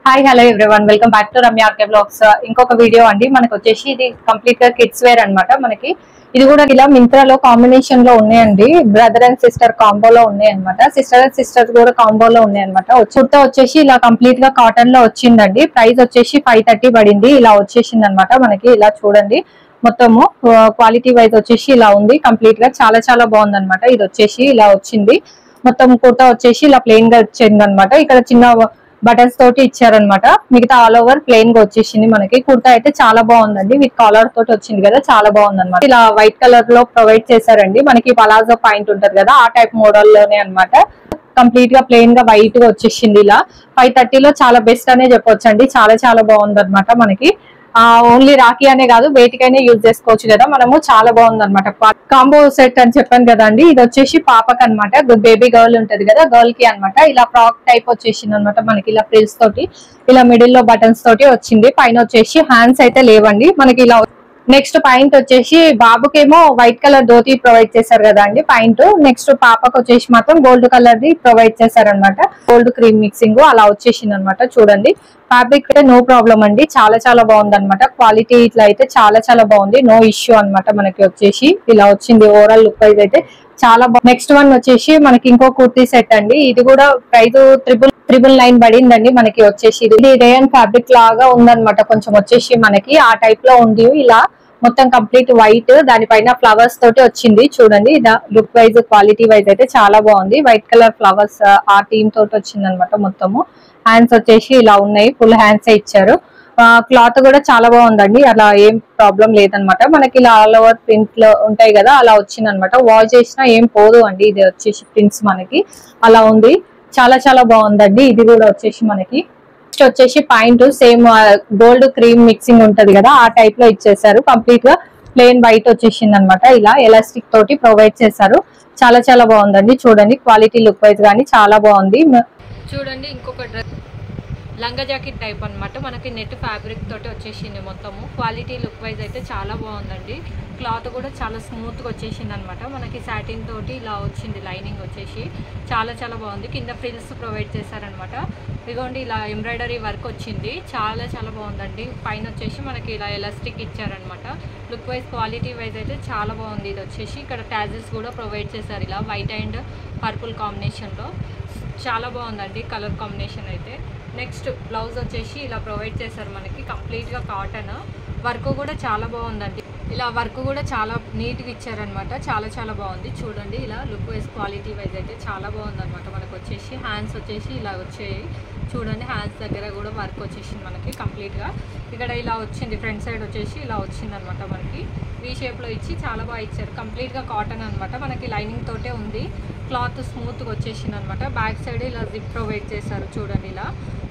Hi hello everyone welcome back to Ramya RK blogs. ఇంకొక video అండి. మనకు వచ్చేసి ఇది కంప్లీట్ గా కిడ్స్ వేర్ అన్నమాట. మనకి ఇది కూడా ఇలా మింత్రాలో కాంబినేషన్ లో ఉన్నాయండి. బ్రదర్ అండ్ సిస్టర్ కాంబోలో ఉన్నాయి అనమాట. సిస్టర్ అండ్ సిస్టర్ కూడా కాంబోలో ఉన్నాయి అనమాట. కుర్తా వచ్చేసి ఇలా కంప్లీట్ గా కాటన్ లో వచ్చిందండి. ప్రైస్ వచ్చేసి 530 పడింది. ఇలా వచ్చేసింది అనమాట. మనకి ఇలా చూడండి, మొత్తము క్వాలిటీ వైజ్ వచ్చేసి ఇలా ఉంది. కంప్లీట్ గా చాలా చాలా బాగుంది అనమాట. ఇది వచ్చేసి ఇలా వచ్చింది. మొత్తం కుర్తా వచ్చేసి ఇలా ప్లెయిన్ గా వచ్చింది అనమాట. ఇక్కడ చిన్న బటన్స్ తోటి ఇచ్చారనమాట. మిగతా ఆల్ ఓవర్ ప్లెయిన్ గా వచ్చేసింది. మనకి కుర్తా అయితే చాలా బాగుందండి. విత్ కాలర్ తోటి వచ్చింది కదా, చాలా బాగుంది అనమాట. ఇలా వైట్ కలర్ లో ప్రొవైడ్ చేశారండి. మనకి పలాజో పాయింట్ ఉంటది కదా, ఆ టైప్ మోడల్ లోనే అనమాట. కంప్లీట్ గా ప్లెయిన్ గా వైట్ గా వచ్చేసింది. ఇలా 530 లో చాలా బెస్ట్ అనే చెప్పొచ్చు అండి. చాలా చాలా బాగుంది అనమాట. మనకి ఓన్లీ రాఖీ అనే కాదు, వేటికైనా యూజ్ చేసుకోవచ్చు కదా మనము. చాలా బాగుంది అనమాట. కాంబో సెట్ అని చెప్పాను కదా అండి. ఇది వచ్చేసి పాపకి అనమాట. బేబీ గర్ల్ ఉంటది కదా, గర్ల్ కి అనమాట. ఇలా ఫ్రాక్ టైప్ వచ్చేసింది అనమాట. మనకి ఇలా ఫ్రిల్స్ తోటి, ఇలా మిడిల్ లో బటన్స్ తోటి వచ్చింది. పైన వచ్చేసి హ్యాండ్స్ అయితే లేవండి మనకి. ఇలా నెక్స్ట్ పాయింట్ వచ్చేసి బాబుకేమో వైట్ కలర్ ధోతి ప్రొవైడ్ చేశారు కదా అండి పాయింట్. నెక్స్ట్ పాపకు వచ్చేసి మాత్రం గోల్డ్ కలర్ ది ప్రొవైడ్ చేశారనమాట. గోల్డ్ క్రీమ్ మిక్సింగ్ అలా వచ్చేసింది అనమాట. చూడండి, ఫ్యాబ్రిక్ అయితే నో ప్రాబ్లం అండి. చాలా చాలా బాగుంది అనమాట. క్వాలిటీ ఇట్లా అయితే చాలా చాలా బాగుంది. నో ఇష్యూ అనమాట. మనకి వచ్చేసి ఇలా వచ్చింది. ఓవరాల్ లుక్ వైజ్ అయితే చాలా బాగుంది. నెక్స్ట్ వన్ వచ్చేసి మనకి ఇంకో కుర్తీ సెట్ అండి. ఇది కూడా ప్రైస్ 999 పడిందండి. మనకి వచ్చేసి ఇది రేయన్ ఫ్యాబ్రిక్ లాగా ఉందన్నమాట. కొంచెం వచ్చేసి మనకి ఆ టైప్ లో ఉంది. ఇలా మొత్తం కంప్లీట్ వైట్, దానిపైన ఫ్లవర్స్ తోటి వచ్చింది. చూడండి, లుక్ వైజ్ క్వాలిటీ వైజ్ అయితే చాలా బాగుంది. వైట్ కలర్ ఫ్లవర్స్ ఆ థీమ్ తోటి వచ్చింది అనమాట. మొత్తము హ్యాండ్స్ వచ్చేసి ఇలా ఉన్నాయి. ఫుల్ హ్యాండ్స్ ఇచ్చారు. క్లాత్ కూడా చాలా బాగుందండి. అలా ఏం ప్రాబ్లం లేదనమాట. మనకి ఇలా ఆల్ ఓవర్ ప్రింట్ లో ఉంటాయి కదా, అలా వచ్చింది అనమాట. వాష్ చేసినా ఏం పోదు అండి. ఇది వచ్చేసి ప్రింట్స్ మనకి అలా ఉంది. చాలా చాలా బాగుందండి. ఇది కూడా వచ్చేసి మనకి నెక్స్ట్ వచ్చేసి point same gold cream mixing ఉంటది కదా, ఆ టైప్ లో ఇచ్చేసారు. కంప్లీట్ గా ప్లెయిన్ వైట్ వచ్చేసింది అనమాట. ఇలా ఎలాస్టిక్ తోటి ప్రొవైడ్ చేశారు. చాలా చాలా బాగుందండి. చూడండి, క్వాలిటీ లుక్ వైజ్ కానీ చాలా బాగుంది. చూడండి, ఇంకొక డ్రెస్ లంగా జాకెట్ టైప్ అనమాట. మనకి నెట్ ఫ్యాబ్రిక్ తోటి వచ్చేసింది. మొత్తము క్వాలిటీ లుక్ వైజ్ అయితే చాలా బాగుందండి. క్లాత్ కూడా చాలా స్మూత్ గా వచ్చేసింది అనమాట. మనకి సాటిన్ తోటి ఇలా వచ్చింది. లైనింగ్ వచ్చేసి చాలా చాలా బాగుంది. కింద ఫ్రిల్స్ ప్రొవైడ్ చేశారనమాట. ఇదిగోండి, ఇలా ఎంబ్రాయిడరీ వర్క్ వచ్చింది. చాలా చాలా బాగుందండి. పైన వచ్చేసి మనకి ఇలా ఎలాస్టిక్ ఇచ్చారనమాట. లుక్ వైజ్ క్వాలిటీ వైజ్ అయితే చాలా బాగుంది. ఇది వచ్చేసి ఇక్కడ టాజిల్స్ కూడా ప్రొవైడ్ చేశారు. ఇలా వైట్ అండ్ పర్పుల్ కాంబినేషన్ లో చాలా బాగుందండి కలర్ కాంబినేషన్ అయితే. నెక్స్ట్ బ్లౌజ్ వచ్చేసి ఇలా ప్రొవైడ్ చేశారు మనకి. కంప్లీట్ గా కాటన్ వర్క్ కూడా చాలా బాగుందండి. ఇలా వర్క్ కూడా చాలా నీట్ గా ఇచ్చారనమాట. చాలా చాలా బాగుంది. చూడండి, ఇలా లుక్ వైజ్ క్వాలిటీ వైజ్ అయితే చాలా బాగుంది అనమాట. మనకు వచ్చేసి హ్యాండ్స్ వచ్చేసి ఇలా వచ్చాయి. చూడండి, హ్యాండ్స్ దగ్గర కూడా వర్క్ వచ్చేసింది మనకి కంప్లీట్ గా. ఇక్కడ ఇలా వచ్చింది. ఫ్రంట్ సైడ్ వచ్చేసి ఇలా వచ్చింది అనమాట. మనకి వీ షేప్ లో ఇచ్చి చాలా బాగా ఇచ్చారు. కంప్లీట్ గా కాటన్ అనమాట. మనకి లైనింగ్ తోటే ఉంది. క్లాత్ స్మూత్ గా వచ్చేసింది అనమాట. బ్యాక్ సైడ్ ఇలా జిప్ ప్రొవైడ్ చేశారు. చూడండి, ఇలా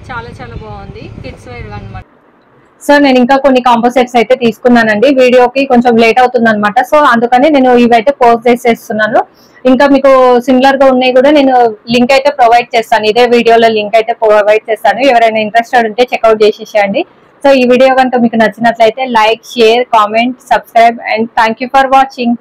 చాలా చాలా బాగుంది. కిడ్స్ వేర్ అనమాట. సో నేను ఇంకా కొన్ని కాంపోసెట్స్ అయితే తీసుకున్నానండి. వీడియోకి కొంచెం లేట్ అవుతుంది అనమాట. సో అందుకని నేను ఇవైతే పోస్ట్ చేసేస్తున్నాను. ఇంకా మీకు సిమిలర్ గా ఉన్నాయి కూడా నేను లింక్ అయితే ప్రొవైడ్ చేస్తాను. ఇదే వీడియోలో లింక్ అయితే ప్రొవైడ్ చేస్తాను. ఎవరైనా ఇంట్రెస్టెడ్ ఉంటే చెక్అౌట్ చేసేసేయండి. సో ఈ వీడియో కనుక మీకు నచ్చినట్లయితే like, share, comment, subscribe and thank you for watching.